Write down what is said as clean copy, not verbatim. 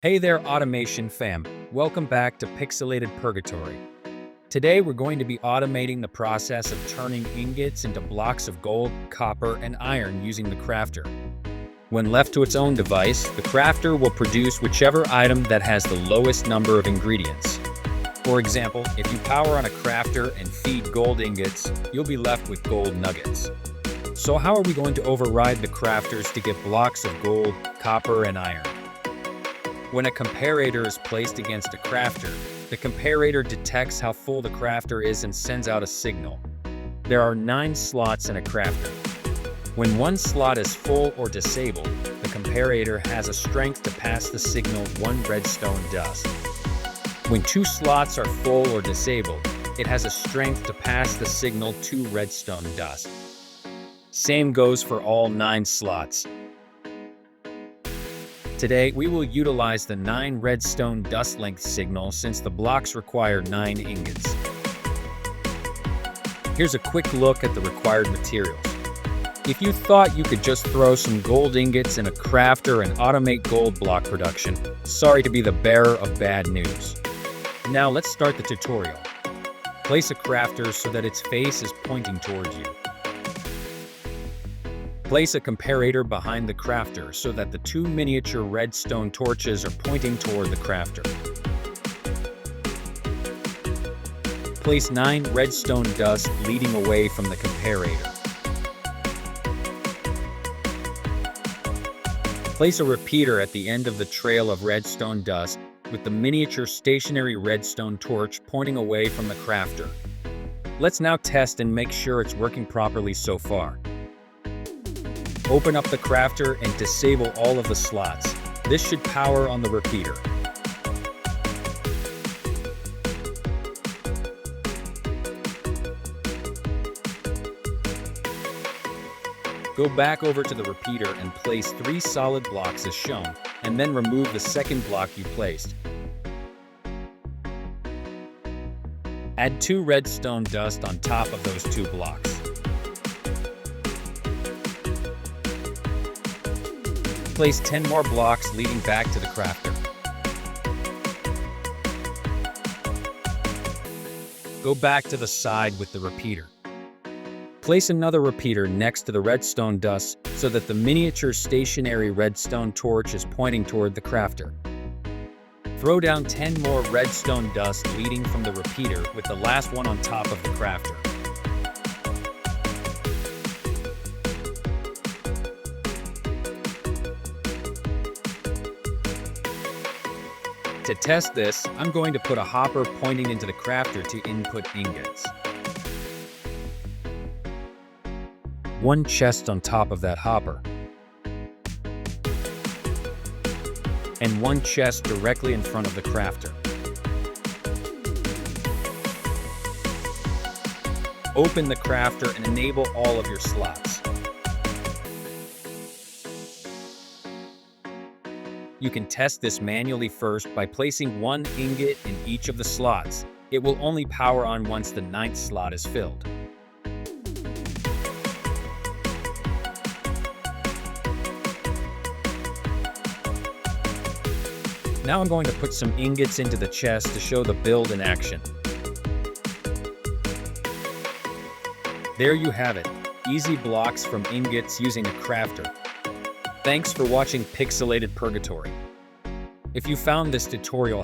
Hey there, automation fam. Welcome back to Pixelated Purgatory. Today we're going to be automating the process of turning ingots into blocks of gold, copper, and iron using the crafter. When left to its own device, the crafter will produce whichever item that has the lowest number of ingredients. For example, if you power on a crafter and feed gold ingots, you'll be left with gold nuggets. So how are we going to override the crafters to get blocks of gold, copper, and iron? When a comparator is placed against a crafter, the comparator detects how full the crafter is and sends out a signal. There are 9 slots in a crafter. When one slot is full or disabled, the comparator has a strength to pass the signal 1 redstone dust. When 2 slots are full or disabled, it has a strength to pass the signal 2 redstone dust. Same goes for all 9 slots. Today, we will utilize the 9 redstone dust length signal since the blocks require 9 ingots. Here's a quick look at the required materials. If you thought you could just throw some gold ingots in a crafter and automate gold block production, sorry to be the bearer of bad news. Now let's start the tutorial. Place a crafter so that its face is pointing towards you. Place a comparator behind the crafter so that the 2 miniature redstone torches are pointing toward the crafter. Place 9 redstone dust leading away from the comparator. Place a repeater at the end of the trail of redstone dust with the miniature stationary redstone torch pointing away from the crafter. Let's now test and make sure it's working properly so far. Open up the crafter and disable all of the slots. This should power on the repeater. Go back over to the repeater and place 3 solid blocks as shown, and then remove the second block you placed. Add 2 redstone dust on top of those 2 blocks. Place 10 more blocks leading back to the crafter. Go back to the side with the repeater. Place another repeater next to the redstone dust so that the miniature stationary redstone torch is pointing toward the crafter. Throw down 10 more redstone dust leading from the repeater with the last one on top of the crafter. To test this, I'm going to put a hopper pointing into the crafter to input ingots. 1 chest on top of that hopper. And 1 chest directly in front of the crafter. Open the crafter and enable all of your slots. You can test this manually first by placing 1 ingot in each of the slots. It will only power on once the 9th slot is filled. Now I'm going to put some ingots into the chest to show the build in action. There you have it, easy blocks from ingots using a crafter. Thanks for watching Pixelated Purgatory. If you found this tutorial